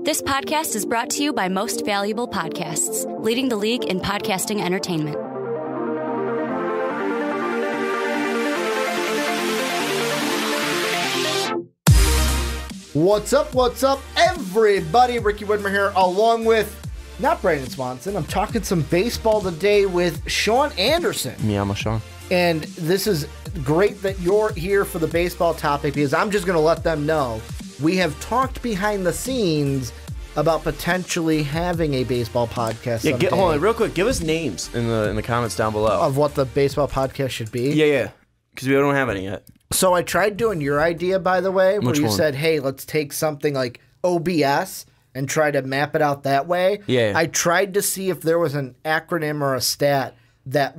This podcast is brought to you by Most Valuable Podcasts, leading the league in podcasting entertainment. What's up, everybody? Ricky Widmer here, along with, not Brandon Swanson. I'm talking some baseball today with Sean Anderson. Yeah, I'm a Sean. And this is great that you're here for the baseball topic, because I'm just going to let them know we have talked behind the scenes about potentially having a baseball podcast. Yeah, hold on, real quick. Give us names in the comments down below of what the baseball podcast should be. Yeah, because we don't have any yet. So I tried doing your idea, by the way, where you said, hey, let's take something like OBS and try to map it out that way. Yeah. I tried to see if there was an acronym or a stat that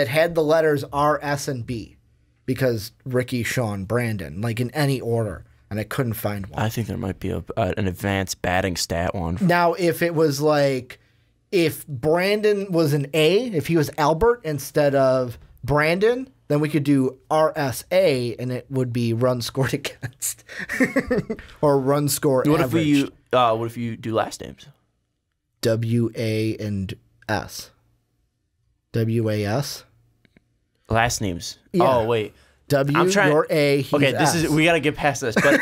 had the letters R, S, and B, because Ricky, Sean, Brandon, like in any order, and I couldn't find one. I think there might be an advanced batting stat one. Now, if it was like, if Brandon was an A, if he was Albert instead of Brandon, then we could do RSA, and it would be run scored against, or run score averaged. What if you do last names? WA and S. WAS. Last names. Yeah. Oh wait. You're A. He's okay, S. we gotta get past this. But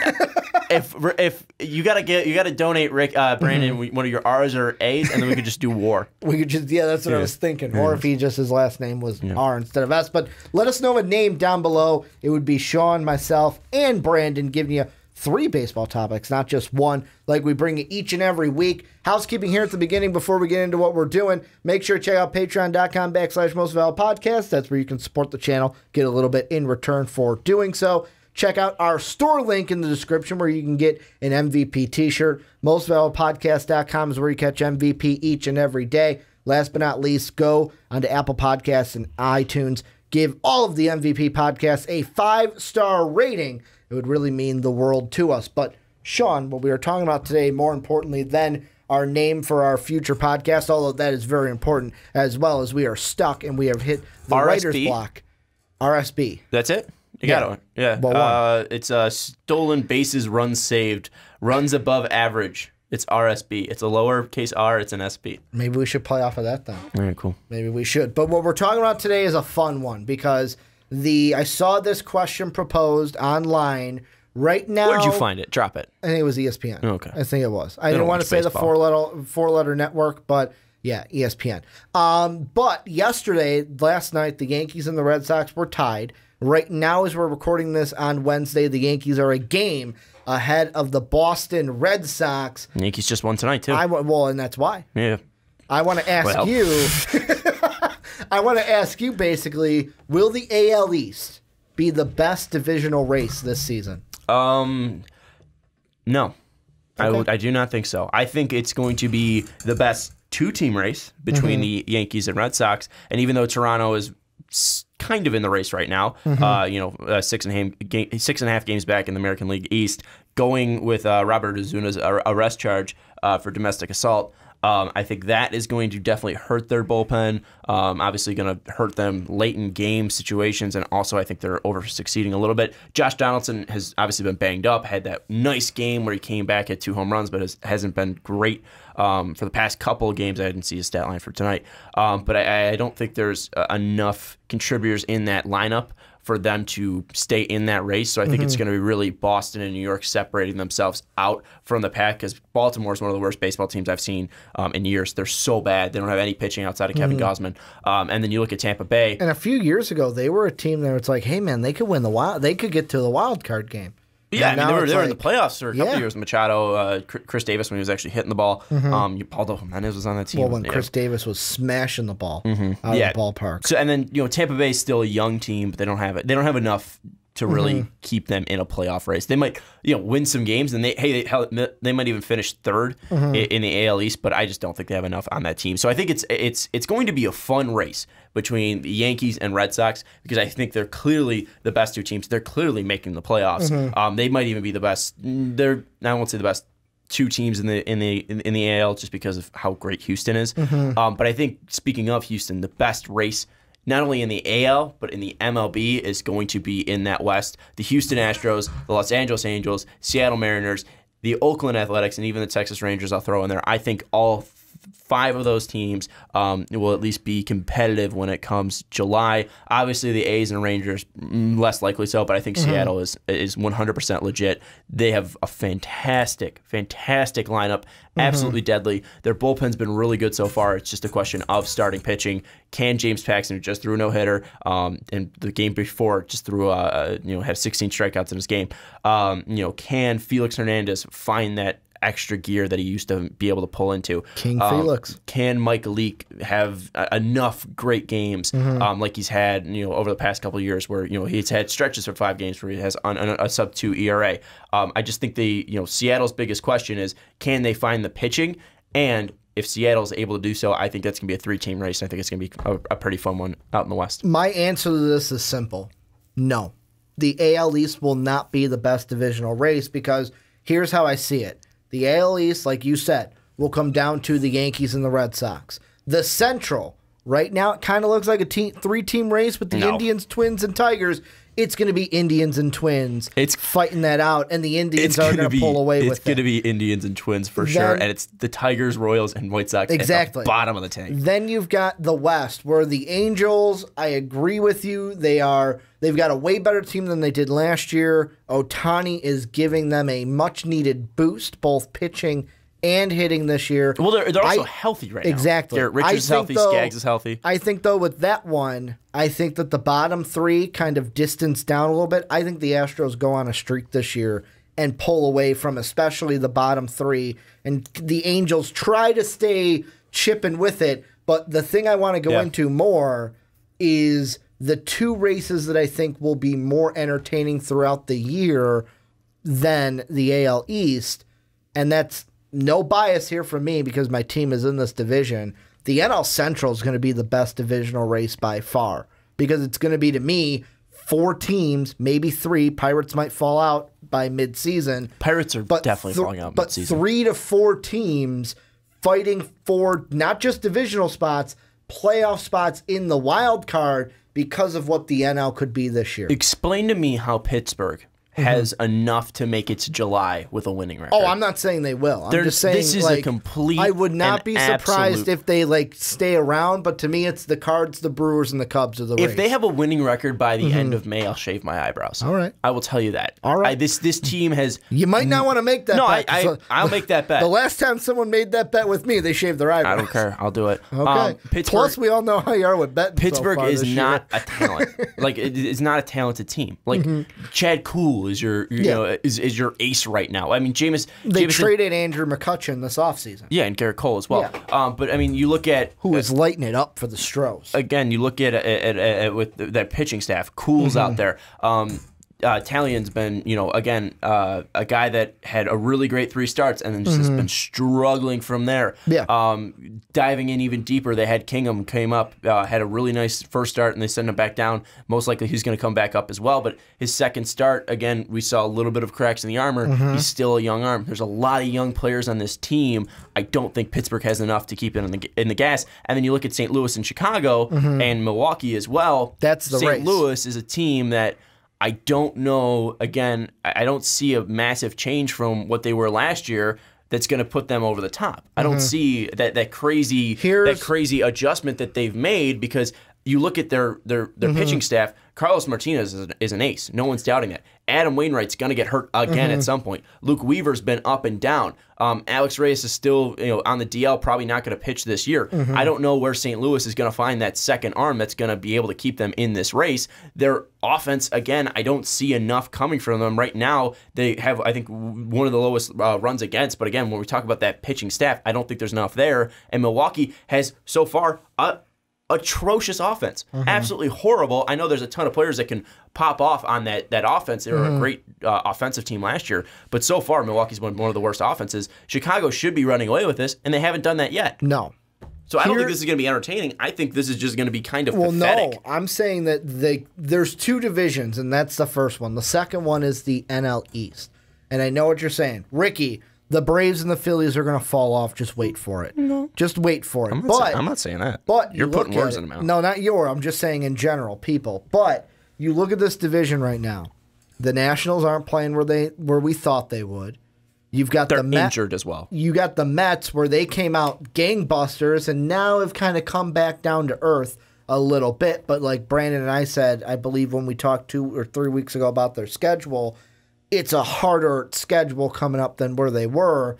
if you gotta donate Brandon one of your R's or A's, and then we could just do WAR. We could just that's what I was thinking. Or if his last name was R instead of S. But let us know a name down below. It would be Sean, myself, and Brandon giving you 3 baseball topics, not just one, like we bring each and every week. Housekeeping here at the beginning before we get into what we're doing. Make sure to check out patreon.com/mostvaluablepodcast. That's where you can support the channel, get a little bit in return for doing so. Check out our store link in the description where you can get an MVP t-shirt. Mostvaluablepodcast.com is where you catch MVP each and every day. Last but not least, go onto Apple Podcasts and iTunes. Give all of the MVP podcasts a 5-star rating. It would really mean the world to us. But, Sean, what we are talking about today, more importantly than our name for our future podcast, although that is very important, as well as we are stuck and we have hit the writer's block. RSB. That's it? You got one. Yeah. Well, it's stolen bases, runs saved, runs above average. It's RSB. It's a lowercase r. It's an SB. Maybe we should play off of that, then. All right, cool. Maybe we should. But what we're talking about today is a fun one, because I saw this question proposed online right now. Where'd you find it? Drop it. I think it was ESPN. Okay. I think it was. I didn't want to say baseball. The four-letter network, but yeah, ESPN. But last night, the Yankees and the Red Sox were tied. Right now, as we're recording this on Wednesday, the Yankees are a game ahead of the Boston Red Sox. The Yankees just won tonight, too. And that's why. Yeah. I want to ask you... I want to ask you, basically, will the AL East be the best divisional race this season? No. Okay. I do not think so. I think it's going to be the best 2-team race between the Yankees and Red Sox. And even though Toronto is kind of in the race right now, 6.5 games back in the American League East, going with Robert Ozuna's arrest charge for domestic assault, I think that is going to definitely hurt their bullpen. Obviously going to hurt them late in game situations, and also I think they're over-succeeding a little bit. Josh Donaldson has obviously been banged up, had that nice game where he came back, had 2 home runs, but hasn't been great for the past couple of games. I didn't see his stat line for tonight. But I don't think there's enough contributors in that lineup for them to stay in that race. So I think it's going to be really Boston and New York separating themselves out from the pack, because Baltimore is one of the worst baseball teams I've seen in years. They're so bad. They don't have any pitching outside of Kevin Gausman. And then you look at Tampa Bay. And a few years ago, they were a team that was like, hey, man, they could win they could get to the wild card game. Yeah, they were in the playoffs for a couple of years. Machado, Chris Davis when he was actually hitting the ball. Paulo Jimenez was on that team. Well, when Chris Davis was smashing the ball out of the ballpark. So, and then Tampa Bay is still a young team, but they don't have it. They don't have enough to really keep them in a playoff race. They might win some games, and they might even finish third in the AL East, but I just don't think they have enough on that team. So I think it's going to be a fun race between the Yankees and Red Sox, because I think they're clearly the best 2 teams. They're clearly making the playoffs. They might even be the best. I won't say the best 2 teams in the AL just because of how great Houston is. But I think, speaking of Houston, the best race, not only in the AL, but in the MLB, is going to be in that West. The Houston Astros, the Los Angeles Angels, Seattle Mariners, the Oakland Athletics, and even the Texas Rangers I'll throw in there. I think all 5 of those teams will at least be competitive when it comes July. Obviously, the A's and Rangers, less likely so, but I think Seattle is 100% legit. They have a fantastic lineup, absolutely deadly. Their bullpen's been really good so far. It's just a question of starting pitching. Can James Paxton, who just threw a no-hitter, and the game before just threw had 16 strikeouts in his game, can Felix Hernandez find that extra gear that he used to be able to pull into? King Felix. Can Mike Leake have enough great games like he's had over the past couple of years where he's had stretches for 5 games where he has a sub-2 ERA? I just think Seattle's biggest question is, can they find the pitching? And if Seattle's able to do so, I think that's going to be a 3-team race. I think it's going to be a pretty fun one out in the West. My answer to this is simple. No. The AL East will not be the best divisional race because here's how I see it. The AL East, like you said, will come down to the Yankees and the Red Sox. The Central, right now, it kind of looks like a 3-team race with the Indians, Twins, and Tigers. It's going to be Indians and Twins fighting that out, and the Indians are going to pull away with it. It's going to be Indians and Twins for sure, and it's the Tigers, Royals, and White Sox at the bottom of the tank. Then you've got the West, where the Angels, I agree with you, they've got a way better team than they did last year. Ohtani is giving them a much-needed boost, both pitching and hitting this year. Well, they're also healthy right now. Exactly. Garrett Richards is healthy, Skaggs is healthy. I think, though, with that one, I think that the bottom 3 kind of distance down a little bit. I think the Astros go on a streak this year and pull away from especially the bottom 3. And the Angels try to stay chipping with it. But the thing I want to go into more is the 2 races that I think will be more entertaining throughout the year than the AL East. And that's no bias here from me because my team is in this division. The NL Central is going to be the best divisional race by far because it's going to be, to me, 4 teams, maybe 3. Pirates might fall out by midseason. Pirates are definitely falling out midseason. But 3 to 4 teams fighting for not just divisional spots, playoff spots in the wild card because of what the NL could be this year. Explain to me how Pittsburgh has enough to make it to July with a winning record. Oh, I'm not saying they will. I'm just saying this is a complete. I would not be surprised if they stay around. But to me, it's the Cards, the Brewers, and the Cubs of the race. If they have a winning record by the end of May, I'll shave my eyebrows. All right, I will tell you that. All right, this team has. You might not want to make that. bet. I'll make that bet. The last time someone made that bet with me, they shaved their eyebrows. I don't care. I'll do it. Okay. Plus, we all know how you are with betting. Pittsburgh so far is not year. a talent. It's not a talented team. Chad Kuhl is your is your ace right now. I mean, They traded Andrew McCutchen this offseason. Yeah, and Garrett Cole as well. Yeah. But I mean, you look at who is lighting it up for the Stros. Again, you look at with that pitching staff. Kuhl's out there. Talian's been, a guy that had a really great 3 starts and then just has been struggling from there. Yeah. Diving in even deeper, they had Kingham came up, had a really nice first start, and they sent him back down. Most likely he's going to come back up as well. But his second start, again, we saw a little bit of cracks in the armor. He's still a young arm. There's a lot of young players on this team. I don't think Pittsburgh has enough to keep it in the gas. And then you look at St. Louis and Chicago and Milwaukee as well. That's the race. St. Louis is a team that I don't know, again, I don't see a massive change from what they were last year that's going to put them over the top. I don't see that crazy adjustment that they've made because you look at their pitching staff. Carlos Martinez is an ace. No one's doubting that. Adam Wainwright's going to get hurt again at some point. Luke Weaver's been up and down. Alex Reyes is still on the DL, probably not going to pitch this year. I don't know where St. Louis is going to find that second arm that's going to be able to keep them in this race. Their offense, again, I don't see enough coming from them right now. They have, I think, one of the lowest runs against. But again, when we talk about that pitching staff, I don't think there's enough there. And Milwaukee has so far atrocious offense. Absolutely horrible. I know there's a ton of players that can pop off on that offense. They were a great offensive team last year, but so far Milwaukee's one of the worst offenses. Chicago should be running away with this, and they haven't done that yet. No. So I don't think this is going to be entertaining. I think this is just going to be kind of pathetic. No. I'm saying that there's 2 divisions, and that's the first one. The second one is the NL East. And I know what you're saying. Ricky, the Braves and the Phillies are going to fall off. Just wait for it. No. Just wait for it. I'm not saying that. But you're putting words in the mouth. No, not your. I'm just saying in general, people. But you look at this division right now. The Nationals aren't playing where we thought they would. You've got they're injured as well. You got the Mets where they came out gangbusters and now have kind of come back down to earth a little bit. But like Brandon and I said, I believe when we talked 2 or 3 weeks ago about their schedule, it's a harder schedule coming up than where they were.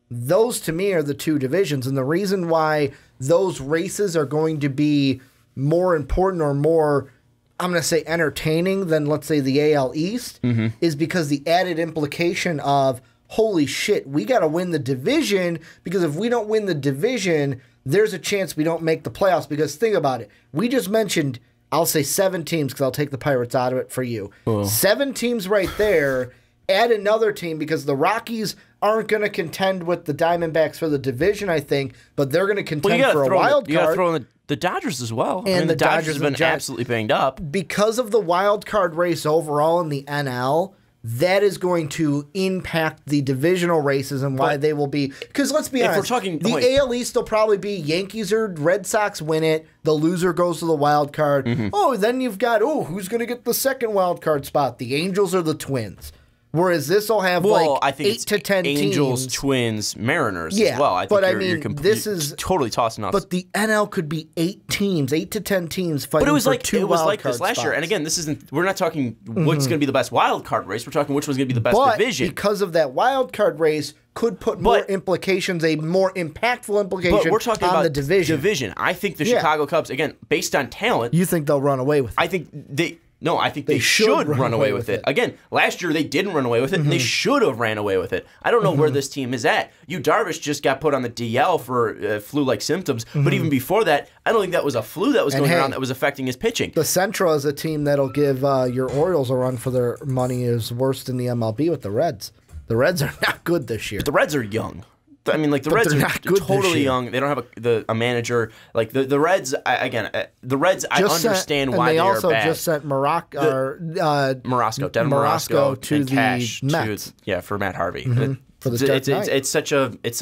Those to me are the two divisions. And the reason why those races are going to be more important or more, I'm going to say, entertaining than, let's say, the AL East is because the added implication of, holy shit, we got to win the division, because if we don't win the division, there's a chance we don't make the playoffs. Because think about it. We just mentioned, I'll say 7 teams because I'll take the Pirates out of it for you. 7 teams right there. Add another team because the Rockies aren't going to contend with the Diamondbacks for the division, I think, but they're going to contend for a wild card. You got to throw in the Dodgers as well. And the Dodgers have been absolutely banged up. Because of the wild card race overall in the NL, that is going to impact the divisional races and why they will be. Because let's be honest, the AL East will probably be Yankees or Red Sox win it. The loser goes to the wild card. Oh, then you've got, who's going to get the second wild card spot? The Angels or the Twins? Whereas this will have I think 8 to 10 Angels, teams. Twins, Mariners as well. I think this is totally tossing off. But the NL could be 8 teams, 8 to 10 teams fighting but it was for like, two it was wild like card this last spots. year. And again, this isn't. We're not talking what's going to be the best wild card race. We're talking which one's going to be the best division. Because of that wild card race, could put more implications, a more impactful implication but we're talking on about the division. I think the Chicago Cubs, again, based on talent, you think they'll run away with it? I think I think they should run away with it. Again, last year they didn't run away with it, and they should have ran away with it. I don't know where this team is at. Darvish just got put on the DL for flu-like symptoms, but even before that, I don't think that was a flu that was going around that was affecting his pitching. The Central is a team that'll give your Orioles a run for their money is worse than the MLB with the Reds. The Reds are not good this year. But the Reds are young. I mean, like the Reds are totally young. They don't have a manager. Like the Reds, I understand why they are bad. And they also just sent Devin Morasco to the cash Mets. For Matt Harvey. For the Dark Knight. It's such a it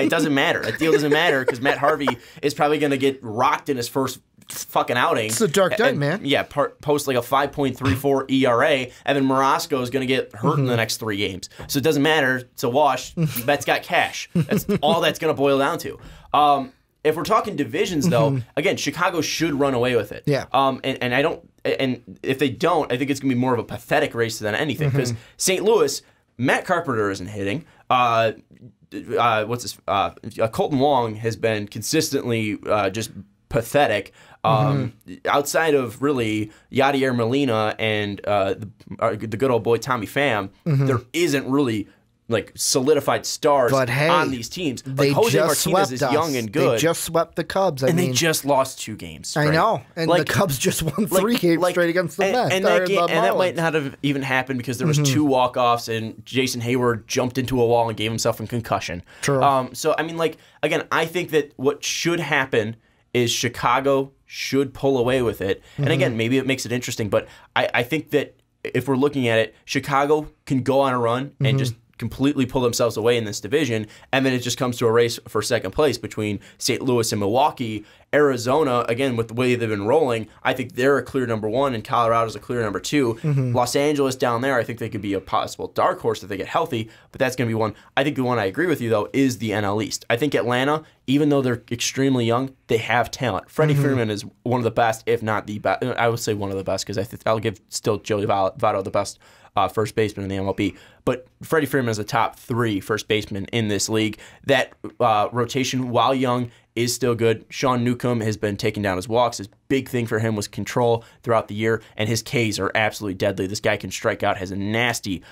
doesn't matter. A deal doesn't matter because Matt Harvey is probably going to get rocked in his first fucking outing. It's the Dark Knight, man. Yeah, post like a 5.34 ERA, and then Morasco is going to get hurt in the next 3 games. So it doesn't matter. It's a wash. Bet's got cash. That's all that's going to boil down to. If we're talking divisions, though, again, Chicago should run away with it. Yeah. And I don't. And if they don't, I think it's going to be more of a pathetic race than anything because St. Louis, Matt Carpenter isn't hitting. Colton Wong has been consistently just pathetic. Outside of really Yadier Molina and the good old boy Tommy Pham, there isn't really like solidified stars on these teams. Like Jose Martinez is young and good. They just swept the Cubs. They just lost 2 games. Right? I know. And the Cubs just won 3 games straight against the Mets. And that might not have even happened because there was 2 walk-offs and Jason Hayward jumped into a wall and gave himself a concussion. True. So, I mean, like, again, I think that what should happen is Chicago should pull away with it. And again, maybe it makes it interesting, but I think that if we're looking at it, Chicago can go on a run and just completely pull themselves away in this division, and then it just comes to a race for second place between St. Louis and Milwaukee. Arizona, again, with the way they've been rolling, I think they're a clear number 1, and Colorado's a clear number 2. Los Angeles down there, I think they could be a possible dark horse if they get healthy, but that's going to be one. I think the one I agree with you, though, is the NL East. I think Atlanta, even though they're extremely young, they have talent. Freddie Freeman is one of the best, if not the best. I would say one of the best, because I'll give still Joey Votto the best first baseman in the MLB. But Freddie Freeman is a top 3 first baseman in this league. That rotation, while young, is still good. Sean Newcomb has been taking down his walks. His big thing for him was control throughout the year, and his Ks are absolutely deadly. This guy can strike out, has a nasty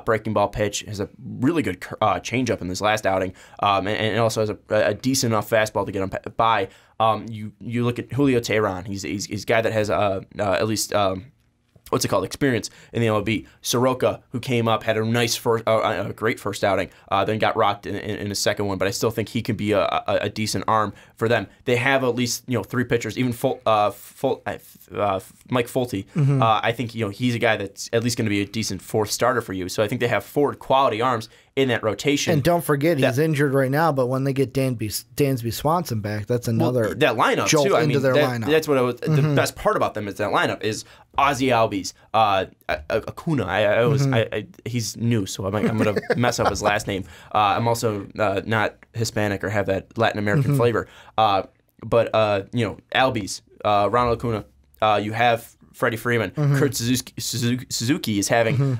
breaking ball pitch, has a really good changeup in this last outing, and also has a decent enough fastball to get him by. You look at Julio Teheran. He's a guy that has at least experience in the MLB. Soroka, who came up, had a nice a great first outing, then got rocked in his second one, but I still think he could be a decent arm for them. They have at least 3 pitchers, even Mike Fulte. I think he's a guy that's at least going to be a decent 4th starter for you. So I think they have 4 quality arms in that rotation. And don't forget, he's injured right now, but when they get Dansby Swanson back, that's another that lineup jolt too. into their lineup. That's what the best part about them is that lineup is Ozzie Albies, Acuna. He's new, so I'm going to mess up his last name. I'm also not Hispanic or have that Latin American flavor. But Albies, Ronald Acuna, you have Freddie Freeman, Kurt Suzuki is having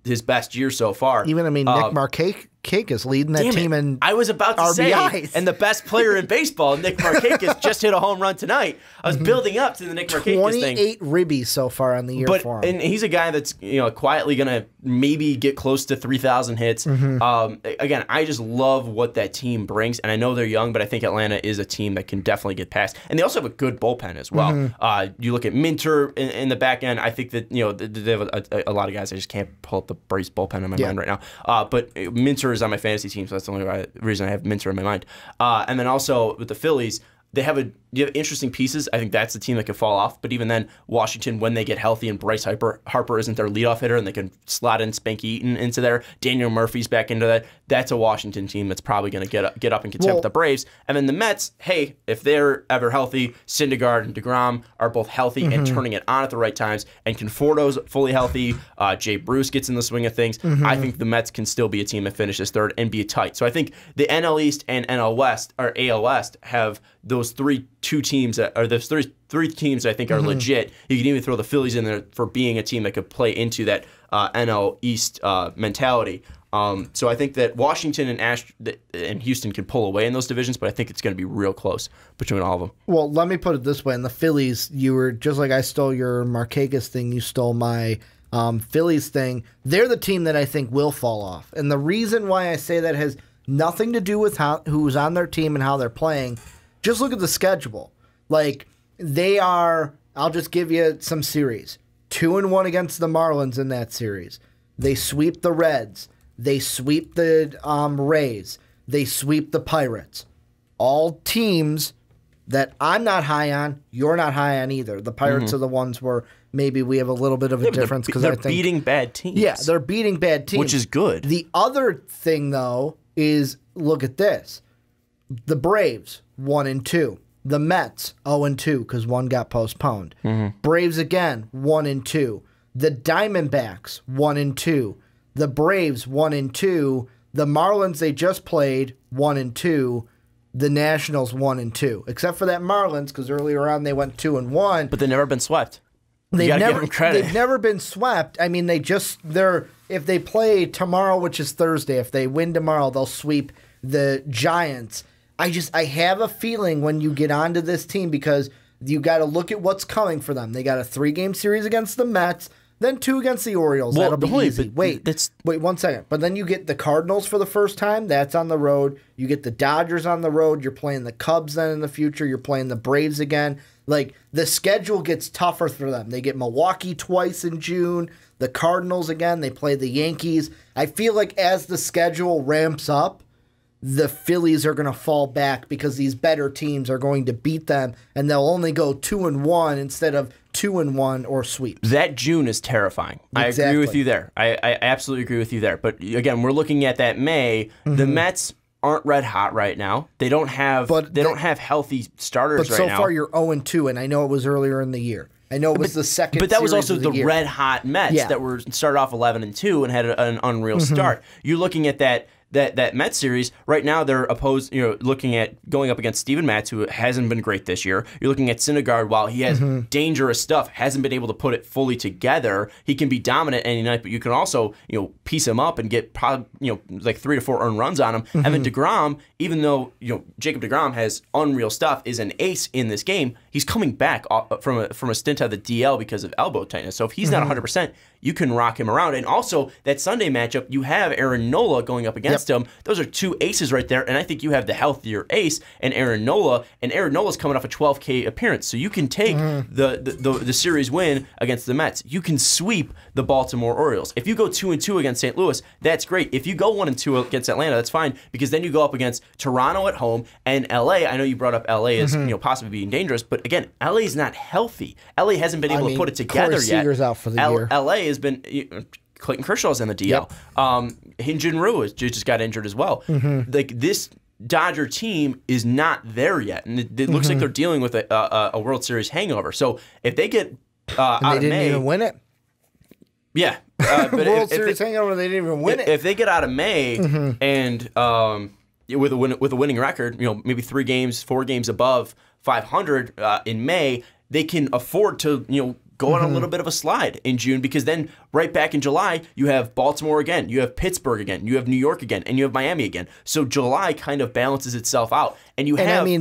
his best year so far. Nick Markakis leading that team in I was about to RBIs. say, and the best player in baseball, Nick Markakis, just hit a home run tonight. I was building up to the Nick Markakis thing. 28 ribbies so far on the year for him. And he's a guy that's quietly going to maybe get close to 3,000 hits. Again, I just love what that team brings, and I know they're young, but I think Atlanta is a team that can definitely get past. And they also have a good bullpen as well. You look at Minter in the back end. I think that they have a lot of guys. I just can't pull up the Braves bullpen in my mind right now. But Minter is on my fantasy team, so that's the only reason I have Minter in my mind. And then also with the Phillies, you have interesting pieces. I think that's the team that could fall off. But even then, Washington, when they get healthy and Bryce Harper isn't their leadoff hitter and they can slot in Spanky Eaton into there, Daniel Murphy's back into that, that's a Washington team that's probably going to get up and contend with the Braves. And then the Mets, hey, if they're ever healthy, Syndergaard and DeGrom are both healthy and turning it on at the right times, and Conforto's fully healthy, Jay Bruce gets in the swing of things, I think the Mets can still be a team that finishes third and be tight. So I think the NL East and NL West, or AL West, have those three teams that I think are legit. You can even throw the Phillies in there for being a team that could play into that NL East mentality. So I think that Washington and Houston can pull away in those divisions, but I think it's going to be real close between all of them. Well, let me put it this way. In the Phillies, you were just like I stole your Markakis thing, you stole my Phillies thing. They're the team that I think will fall off. And the reason why I say that has nothing to do with who's on their team and how they're playing. Just look at the schedule. Like, they are, I'll just give you some series. 2-1 against the Marlins in that series. They sweep the Reds. They sweep the Rays. They sweep the Pirates. All teams that I'm not high on, you're not high on either. The Pirates are the ones where maybe we have a little bit of a difference. Because they're beating bad teams. Yeah, they're beating bad teams. Which is good. The other thing, though, is look at this. The Braves, 1-2. The Mets, 0-2, because one got postponed. Braves again, 1-2. The Diamondbacks, 1-2. The Braves, 1-2. The Marlins they just played, 1-2. The Nationals, 1-2. Except for that Marlins, because earlier on they went 2-1. But they've never been swept. They've never been swept. I mean, if they play tomorrow, which is Thursday, if they win tomorrow, they'll sweep the Giants. I have a feeling when you get onto this team, because you got to look at what's coming for them. They got a 3-game series against the Mets, then 2 against the Orioles. That'll be easy. Wait 1 second. But then you get the Cardinals for the first time. That's on the road. You get the Dodgers on the road. You're playing the Cubs then in the future. You're playing the Braves again. Like, the schedule gets tougher for them. They get Milwaukee twice in June. The Cardinals again. They play the Yankees. I feel like as the schedule ramps up, the Phillies are going to fall back because these better teams are going to beat them, and they'll only go 2-1 instead of 2-1 or sweeps. That June is terrifying. Exactly. I agree with you there. I absolutely agree with you there. But again, we're looking at that May. The Mets aren't red hot right now. They don't have healthy starters right now. But so far you're 0-2, and I know it was earlier in the year. I know it was the second. But that was also the year. red hot Mets that were started off 11-2 and had an unreal start. You're looking at that Mets series right now. They're opposed. Looking at going up against Steven Matz, who hasn't been great this year. You're looking at Syndergaard. While he has dangerous stuff, hasn't been able to put it fully together. He can be dominant any night, but you can also piece him up and get like 3 to 4 earned runs on him. And then DeGrom, even though Jacob DeGrom has unreal stuff, is an ace in this game. He's coming back from a stint at the DL because of elbow tightness. So if he's not 100%, you can rock him around. And also that Sunday matchup, you have Aaron Nola going up against him. Those are 2 aces right there, and I think you have the healthier ace and Aaron Nola. And Aaron Nola's coming off a 12K appearance, so you can take the series win against the Mets. You can sweep the Baltimore Orioles. If you go 2-2 against St. Louis, that's great. If you go 1-2 against Atlanta, that's fine, because then you go up against Toronto at home and LA. I know you brought up LA as possibly being dangerous, but again, LA's not healthy. LA hasn't been able to put it together yet. Seager's out for the year. LA has been Clayton Kershaw's in the DL. Hyun-Jin Ryu just got injured as well. Like this Dodger team is not there yet, and it looks like they're dealing with a World Series hangover. So if they get out they of didn't May, even win it. Yeah, but World Series hangover, they didn't even win it. If they get out of May and with a winning record, maybe 3 games, 4 games above 500 in May, they can afford to go on a little bit of a slide in June, because then right back in July, you have Baltimore again, you have Pittsburgh again, you have New York again, and you have Miami again. So July kind of balances itself out. And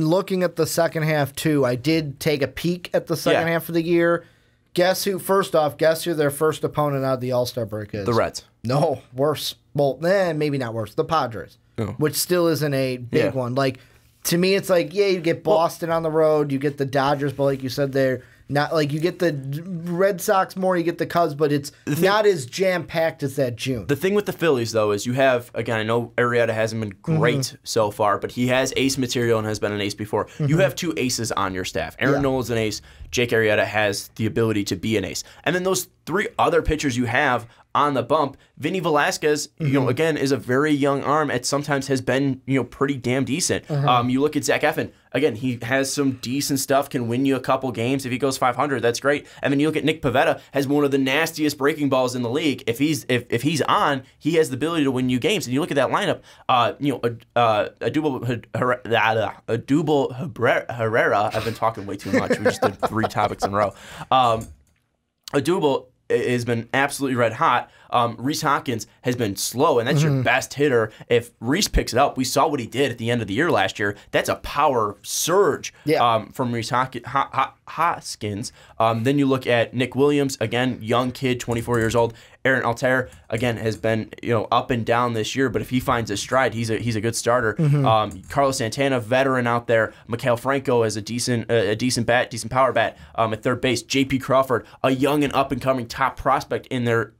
looking at the second half too, I did take a peek at the second half of the year. Guess who their first opponent out of the All-Star break is? The Reds. No, worse. Well, maybe not worse. The Padres, which still isn't a big one. Like, to me, it's like, you get Boston on the road, you get the Dodgers, but like you said, they're not like you get the Red Sox more, you get the Cubs, but it's not as jam-packed as that June. The thing with the Phillies, though, is you have, again, I know Arrieta hasn't been great so far, but he has ace material and has been an ace before. You have 2 aces on your staff. Aaron Nola's an ace. Jake Arrieta has the ability to be an ace. And then those 3 other pitchers you have on the bump, Vinny Velasquez, again, is a very young arm. It sometimes has been, pretty damn decent. You look at Zach Eflin. Again, he has some decent stuff, can win you a couple games. If he goes 500, that's great. And then you look at Nick Pivetta, has one of the nastiest breaking balls in the league. If he's on, he has the ability to win you games. And you look at that lineup, Adubel Herrera. I've been talking way too much. We just did 3 topics in a row. Adubel has been absolutely red hot. Rhys Hoskins has been slow, and that's your best hitter. If Rhys picks it up, we saw what he did at the end of the year last year. That's a power surge from Rhys Hoskins. Then you look at Nick Williams, again, young kid, 24 years old. Aaron Altair, again, has been up and down this year, but if he finds his stride, he's a good starter. Carlos Santana, veteran out there. Mikhail Franco is a decent power bat at third base. J.P. Crawford, a young and up-and-coming top prospect in their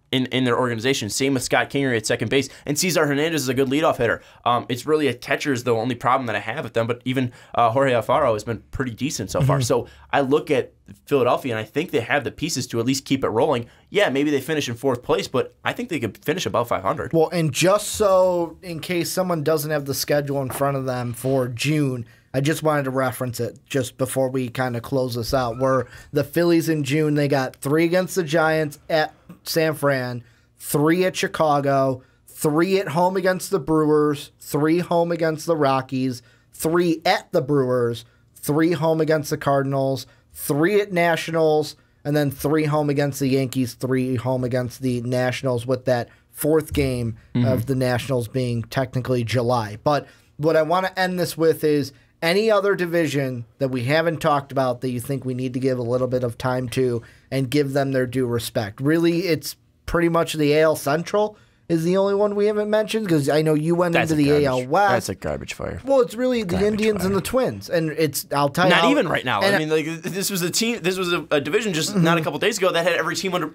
organization. Same with Scott Kingery at second base. And Cesar Hernandez is a good leadoff hitter. It's really a catcher is the only problem that I have with them, but even Jorge Alfaro has been pretty decent so far. So I look at Philadelphia, and I think they have the pieces to at least keep it rolling. Yeah, maybe they finish in 4th place, but I think they could finish above 500. Well, and just so in case someone doesn't have the schedule in front of them for June, I just wanted to reference it just before we kind of close this out, where the Phillies in June, they got 3 against the Giants at San Fran, 3 at Chicago, 3 at home against the Brewers, 3 home against the Rockies, 3 at the Brewers, 3 home against the Cardinals, 3 at Nationals, and then 3 home against the Yankees, 3 home against the Nationals, with that 4th game of the Nationals being technically July. But what I want to end this with is any other division that we haven't talked about that you think we need to give a little bit of time to and give them their due respect. Really, it's pretty much the AL Central is the only one we haven't mentioned, because I know you went into the AL West. That's a garbage fire. Well, it's really the Indians and the Twins, and I'll tell you, not even right now. I mean, like, this was a team. This was a division just not a couple days ago that had every team under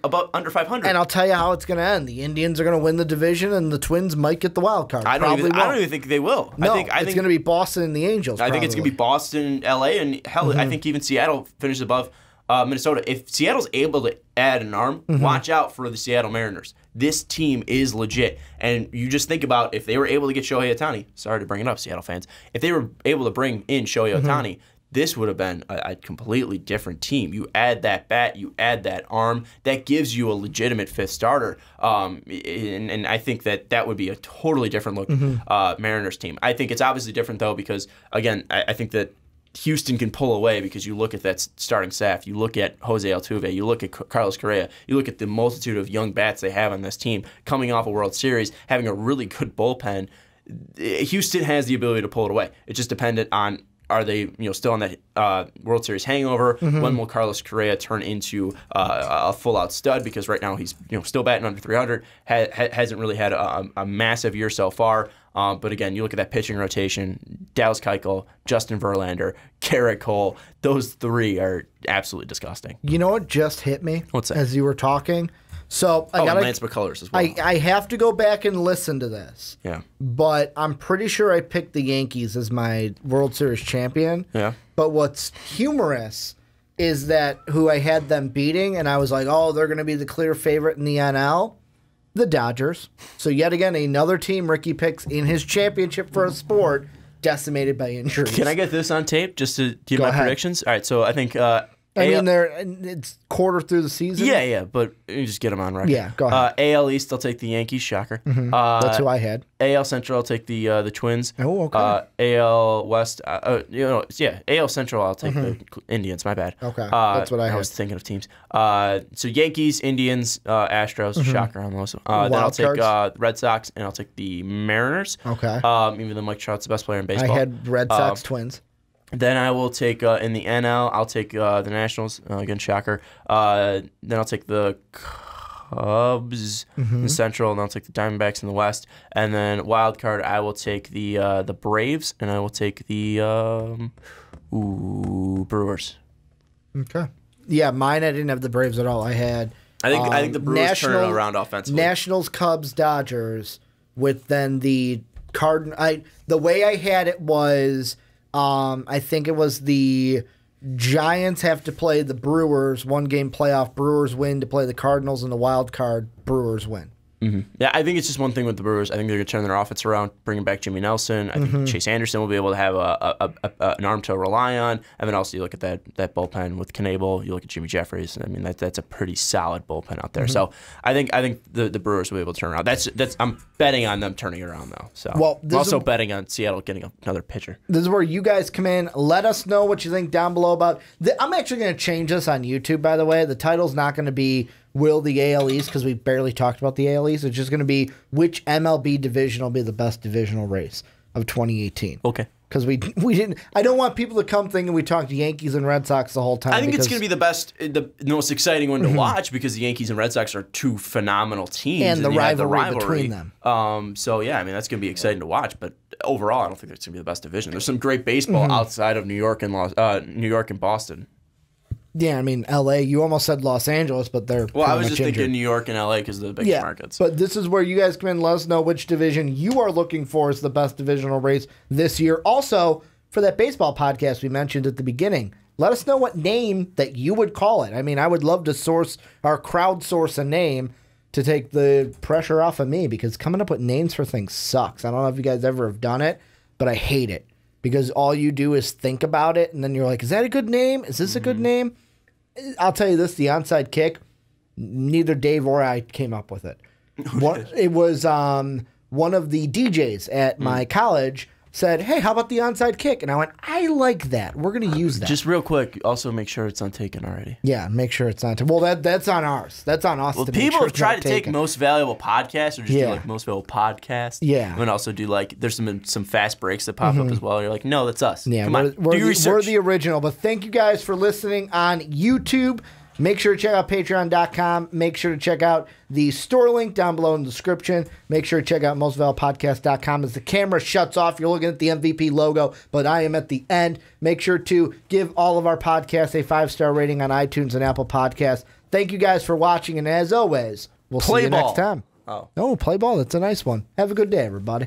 500. And I'll tell you how it's going to end. The Indians are going to win the division, and the Twins might get the wild card. I don't even think they will. No, I think it's going to be Boston and the Angels. I think it's going to be Boston, LA, and hell, I think even Seattle finishes above Minnesota. If Seattle's able to add an arm, watch out for the Seattle Mariners. This team is legit. And you just think about if they were able to get Shohei Ohtani, sorry to bring it up, Seattle fans, if they were able to bring in Shohei Ohtani, this would have been a completely different team. You add that bat, you add that arm, that gives you a legitimate 5th starter. And I think that would be a totally different look Mariners team. I think it's obviously different, though, because, again, I think that Houston can pull away because you look at that starting staff. You look at Jose Altuve. You look at Carlos Correa. You look at the multitude of young bats they have on this team coming off a World Series, having a really good bullpen. Houston has the ability to pull it away. It's just dependent on, are they still on that World Series hangover? When will Carlos Correa turn into a full-out stud? Because right now he's still batting under 300. Hasn't really had a massive year so far. But again, you look at that pitching rotation, Dallas Keuchel, Justin Verlander, Garrett Cole, those 3 are absolutely disgusting. You know what just hit me? What's that? As you were talking? So Lance McCullers as well. I have to go back and listen to this. Yeah. But I'm pretty sure I picked the Yankees as my World Series champion. Yeah. But what's humorous is that who I had them beating, and I was like, oh, they're going to be the clear favorite in the NL. the Dodgers. So yet again, another team Ricky picks in his championship for a sport decimated by injuries. Can I get this on tape just to give my predictions? All right, so I think it's quarter through the season. Yeah, but you just get them on record. Yeah, go ahead. AL East, I'll take the Yankees. Shocker. Mm-hmm. That's who I had. AL Central, I'll take the Twins. Oh, okay. AL West, AL Central, I'll take the Indians. My bad. Okay, that's what I had. I was thinking of teams. So Yankees, Indians, Astros. Shocker on those. Then I'll take Red Sox, and I'll take the Mariners. Okay. Even though Mike Trout's the best player in baseball. I had Red Sox, Twins. Then I will take, in the NL, I'll take the Nationals. Again, shocker. Then I'll take the Cubs in the Central, and I'll take the Diamondbacks in the West. And then wild card, I will take the Braves, and I will take the Brewers. Okay. Yeah, mine, I didn't have the Braves at all. I had... I think the Brewers turn it around offensively. Nationals, Cubs, Dodgers, with then the Cardinals. The way I had it was... I think it was the Giants have to play the Brewers, 1-game playoff. Brewers win to play the Cardinals, and the wild card, Brewers win. Mm-hmm. Yeah, I think it's just one thing with the Brewers. I think they're going to turn their offense around, bringing back Jimmy Nelson. I think Chase Anderson will be able to have an arm to rely on. And then also you look at that bullpen with Knebel. You look at Jimmy Jeffries. I mean, that's a pretty solid bullpen out there. So I think the Brewers will be able to turn around. I'm betting on them turning around though. So I'm also betting on Seattle getting another pitcher. This is where you guys come in. Let us know what you think down below about. I'm actually going to change this on YouTube. By the way, the title's not going to be will the AL East, because we barely talked about the AL East. It's just going to be which MLB division will be the best divisional race of 2018. Okay. Because we didn't. I don't want people to come thinking we talked Yankees and Red Sox the whole time. I think it's going to be the most exciting one to watch, because the Yankees and Red Sox are two phenomenal teams, and the rivalry between them. So yeah, I mean that's going to be exciting to watch. But overall, I don't think it's going to be the best division. There's some great baseball outside of New York and Boston. Yeah, I mean, L.A., you almost said Los Angeles, but they're I was just thinking New York and L.A. because they're the biggest markets. But this is where you guys come in. Let us know which division you are looking for as the best divisional race this year. Also, for that baseball podcast we mentioned at the beginning, let us know what name that you would call it. I mean, I would love to crowdsource a name to take the pressure off of me, because coming up with names for things sucks. I don't know if you guys ever have done it, but I hate it. Because all you do is think about it, and then you're like, is that a good name? Is this a good name? I'll tell you this, the onside kick, neither Dave or I came up with it. It was one of the DJs at my college said, hey, how about the onside kick? And I went, I like that. We're going to use that. Just real quick, also make sure it's untaken already. Yeah, make sure it's untaken. Well, that's on ours. That's on us. Well, people have tried to take most valuable podcast or just do like most valuable podcast. Yeah. And also do like, there's some fast breaks that pop up as well. You're like, no, that's us. Yeah, come on, do research. We're the original. But thank you guys for listening on YouTube. Make sure to check out patreon.com. Make sure to check out the store link down below in the description. Make sure to check out mostvaluablepodcast.com. As the camera shuts off, you're looking at the MVP logo, but I am at the end. Make sure to give all of our podcasts a 5-star rating on iTunes and Apple Podcasts. Thank you guys for watching, and as always, we'll see you next time. Oh, play ball. That's a nice one. Have a good day, everybody.